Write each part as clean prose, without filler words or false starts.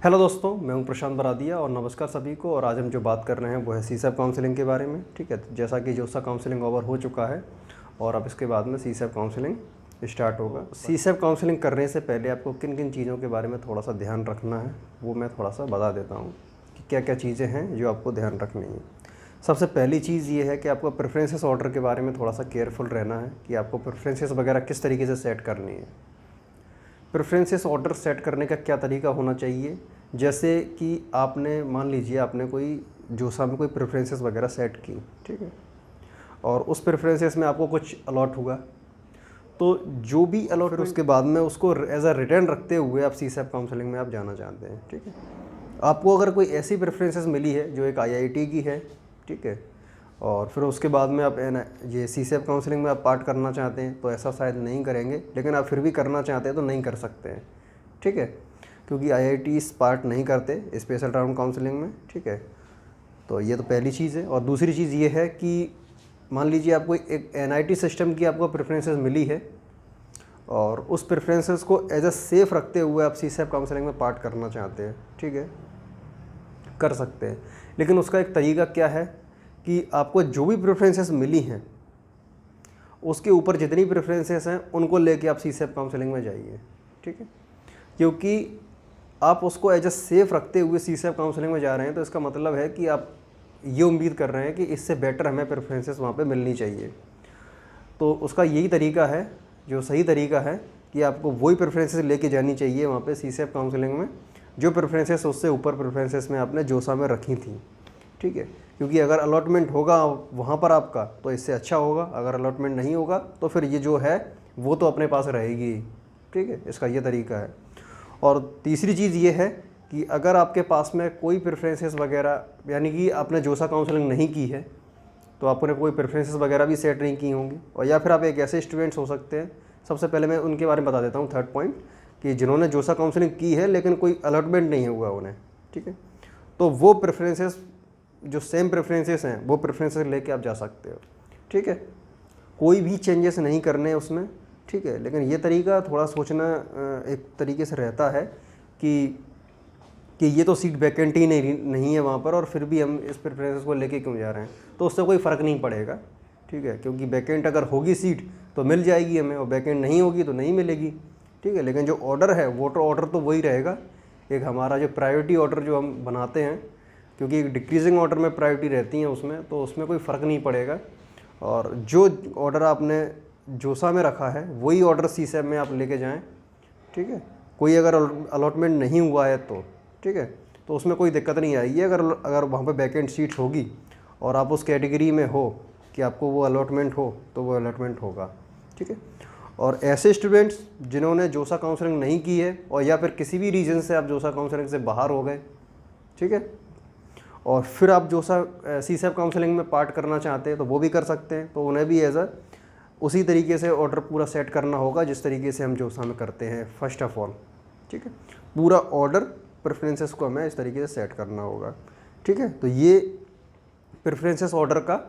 Hello दोस्तों, मैं हूं प्रशांत बरादिया और नमस्कार सभी को। और आज हम जो बात कर रहे हैं वो है सीसैप काउंसलिंग के बारे में। ठीक है, जैसा कि जोसा काउंसलिंग ओवर हो चुका है और अब इसके बाद में सीसैप काउंसलिंग स्टार्ट होगा। सीसैप काउंसलिंग करने से पहले आपको किन किन चीज़ों के बारे में थोड़ा सा ध्यान रखना है वो मैं थोड़ा सा बता देता हूँ कि क्या क्या चीज़ें हैं जो आपको ध्यान रखनी है। सबसे पहली चीज़ ये है कि आपको प्रेफरेंसेस ऑर्डर के बारे में थोड़ा सा केयरफुल रहना है कि आपको प्रेफरेंसेस वगैरह किस तरीके से सेट करनी है। प्रेफरेंसेस ऑर्डर सेट करने का क्या तरीका होना चाहिए, जैसे कि आपने मान लीजिए आपने कोई जोसा में कोई प्रेफरेंसेस वगैरह सेट की, ठीक है, और उस प्रेफरेंसेस में आपको कुछ अलॉट हुआ, तो जो भी अलॉट फिर उसके बाद में उसको एज अ रिटर्न रखते हुए आप सीसैप काउंसलिंग में आप जाना चाहते हैं। ठीक है, आपको अगर कोई ऐसी प्रेफरेंसेस मिली है जो एक आईआईटी की है, ठीक है, और फिर उसके बाद में आप ये सीसैप काउंसलिंग में आप पार्ट करना चाहते हैं तो ऐसा शायद नहीं करेंगे, लेकिन आप फिर भी करना चाहते हैं तो नहीं कर सकते हैं। ठीक है, क्योंकि आईआईटीज़ पार्ट नहीं करते स्पेशल राउंड काउंसलिंग में। ठीक है, तो ये तो पहली चीज़ है। और दूसरी चीज़ ये है कि मान लीजिए आपको एक एनआईटी सिस्टम की आपको प्रेफरेंसेस मिली है और उस प्रेफरेंसेस को एज अ सेफ रखते हुए आप सीसैप काउंसलिंग में पार्ट करना चाहते हैं। ठीक है, कर सकते हैं, लेकिन उसका एक तरीका क्या है कि आपको जो भी प्रेफरेंसेस मिली हैं उसके ऊपर जितनी प्रेफरेंसेस हैं उनको लेके आप सीसैप काउंसलिंग में जाइए। ठीक है, क्योंकि आप उसको एज अ सेफ रखते हुए सीसैप काउंसलिंग में जा रहे हैं तो इसका मतलब है कि आप ये उम्मीद कर रहे हैं कि इससे बेटर हमें प्रेफरेंसेस वहाँ पे मिलनी चाहिए। तो उसका यही तरीका है, जो सही तरीका है कि आपको वही प्रेफरेंसेस लेके जानी चाहिए वहाँ पे सीसैप काउंसलिंग में जो प्रेफरेंसेस उससे ऊपर प्रेफरेंसेस में आपने जोसा में रखी थी। ठीक है, क्योंकि अगर अलॉटमेंट होगा वहाँ पर आपका तो इससे अच्छा होगा, अगर अलॉटमेंट नहीं होगा तो फिर ये जो है वो तो अपने पास रहेगी। ठीक है, इसका ये तरीका है। और तीसरी चीज़ ये है कि अगर आपके पास में कोई प्रेफरेंसेस वगैरह, यानी कि आपने जोसा काउंसलिंग नहीं की है तो आपने कोई प्रेफरेंसेस वगैरह भी सेट नहीं की होंगी, और या फिर आप एक ऐसे स्टूडेंट्स हो सकते हैं, सबसे पहले मैं उनके बारे में बता देता हूँ थर्ड पॉइंट, कि जिन्होंने जोसा काउंसलिंग की है लेकिन कोई अलॉटमेंट नहीं हुआ उन्हें। ठीक है, तो वो प्रेफरेंसेस जो सेम प्रेफरेंसेस हैं वो प्रेफरेंसेस लेके आप जा सकते हो। ठीक है, कोई भी चेंजेस नहीं करने उसमें। ठीक है, लेकिन ये तरीका थोड़ा सोचना एक तरीके से रहता है कि ये तो सीट वैकेंट ही नहीं है वहाँ पर, और फिर भी हम इस प्रेफरेंसेस को लेके क्यों जा रहे हैं, तो उससे कोई फ़र्क नहीं पड़ेगा। ठीक है, क्योंकि वैकेंट अगर होगी सीट तो मिल जाएगी हमें, और वैकेंट नहीं होगी तो नहीं मिलेगी। ठीक है, लेकिन जो ऑर्डर है वोटर ऑर्डर तो वही रहेगा, एक हमारा जो प्रायोरिटी ऑर्डर जो हम बनाते हैं, क्योंकि एक डिक्रीजिंग ऑर्डर में प्रायोरिटी रहती है उसमें, तो उसमें कोई फ़र्क नहीं पड़ेगा। और जो ऑर्डर आपने जोसा में रखा है वही ऑर्डर सीसैप में आप लेके जाएं। ठीक है, कोई अगर अलॉटमेंट नहीं हुआ है तो ठीक है, तो उसमें कोई दिक्कत नहीं आएगी। अगर अगर वहाँ पे वैकेंट सीट होगी और आप उस कैटेगरी में हो कि आपको वो अलॉटमेंट हो तो वो अलॉटमेंट होगा। ठीक है, और ऐसे स्टूडेंट्स जिन्होंने जोसा काउंसलिंग नहीं की है और या फिर किसी भी रीज़न से आप जोसा काउंसलिंग से बाहर हो गए, ठीक है, और फिर आप जोसा सीसैप काउंसलिंग में पार्ट करना चाहते हैं तो वो भी कर सकते हैं, तो उन्हें भी एज अ उसी तरीके से ऑर्डर पूरा सेट करना होगा जिस तरीके से हम जोसा में करते हैं फर्स्ट ऑफ ऑल। ठीक है, पूरा ऑर्डर प्रेफरेंसेस को हमें इस तरीके से सेट करना होगा। ठीक है, तो ये प्रेफरेंसेस ऑर्डर का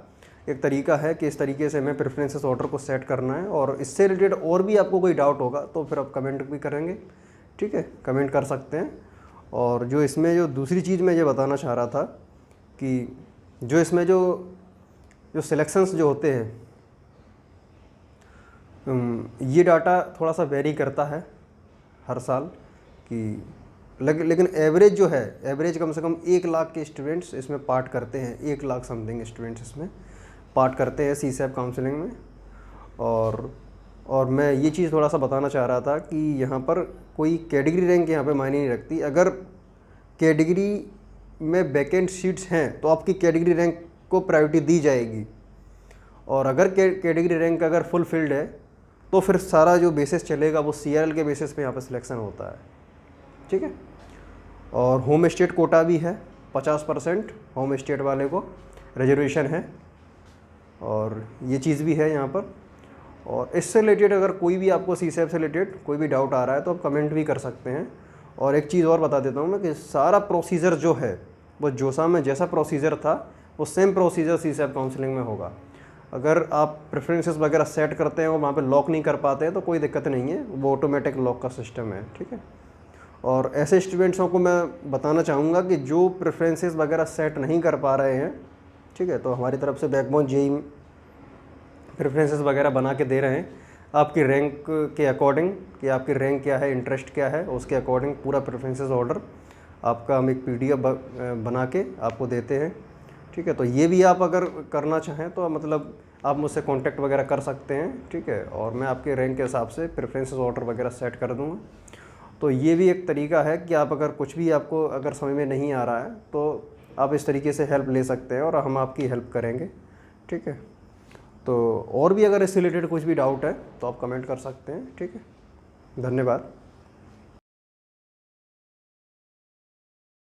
एक तरीका है कि इस तरीके से हमें प्रेफरेंसेस ऑर्डर को सेट करना है। और इससे रिलेटेड और भी आपको कोई डाउट होगा तो फिर आप कमेंट भी करेंगे। ठीक है, कमेंट कर सकते हैं। और जो इसमें जो दूसरी चीज़ मैं ये बताना चाह रहा था कि जो इसमें जो सिलेक्शंस जो होते हैं, ये डाटा थोड़ा सा वेरी करता है हर साल कि लेकिन एवरेज जो है, एवरेज कम से कम 1 लाख के स्टूडेंट्स इसमें पार्ट करते हैं, 1 लाख समथिंग स्टूडेंट्स इसमें पार्ट करते हैं सीसैप काउंसलिंग में। और मैं ये चीज़ थोड़ा सा बताना चाह रहा था कि यहाँ पर कोई कैटेगरी रैंक यहाँ पे मायने नहीं रखती। अगर कैटेगरी में वैकेंट सीट्स हैं तो आपकी कैटेगरी रैंक को प्रायोरिटी दी जाएगी, और अगर कैटेगरी रैंक अगर फुल फिल्ड है तो फिर सारा जो बेसिस चलेगा वो सीआरएल के बेसिस पे यहाँ पे सिलेक्शन होता है। ठीक है, और होम स्टेट कोटा भी है, 50% होम स्टेट वाले को रिजर्वेशन है, और ये चीज़ भी है यहाँ पर। और इससे रिलेटेड अगर कोई भी आपको सीसैप से रिलेटेड कोई भी डाउट आ रहा है तो आप कमेंट भी कर सकते हैं। और एक चीज़ और बता देता हूँ मैं कि सारा प्रोसीजर जो है वो जोसा में जैसा प्रोसीजर था वो सेम प्रोसीजर सीसैप काउंसलिंग में होगा। अगर आप प्रेफरेंसेस वगैरह सेट करते हैं और वहाँ पे लॉक नहीं कर पाते हैं तो कोई दिक्कत नहीं है, वो ऑटोमेटिक लॉक का सिस्टम है। ठीक है, और ऐसे स्टूडेंट्सों को मैं बताना चाहूँगा कि जो प्रेफरेंसेस वगैरह सेट नहीं कर पा रहे हैं, ठीक है, तो हमारी तरफ से बैकबोन जेई प्रेफरेंसेस वगैरह बना के दे रहे हैं आपकी रैंक के अकॉर्डिंग, कि आपकी रैंक क्या है, इंटरेस्ट क्या है, उसके अकॉर्डिंग पूरा प्रेफरेंसेस ऑर्डर आपका हम एक पीडीएफ बना के आपको देते हैं, ठीक है। तो ये भी आप अगर करना चाहें तो मतलब आप मुझसे कांटेक्ट वगैरह कर सकते हैं, ठीक है, और मैं आपके रैंक के हिसाब से प्रेफरेंसेस ऑर्डर वगैरह सेट कर दूँगा। तो ये भी एक तरीका है कि आप अगर कुछ भी आपको अगर समझ में नहीं आ रहा है तो आप इस तरीके से हेल्प ले सकते हैं और हम आपकी हेल्प करेंगे, ठीक है। तो और भी अगर इससे रिलेटेड कुछ भी डाउट है तो आप कमेंट कर सकते हैं, ठीक है। धन्यवाद।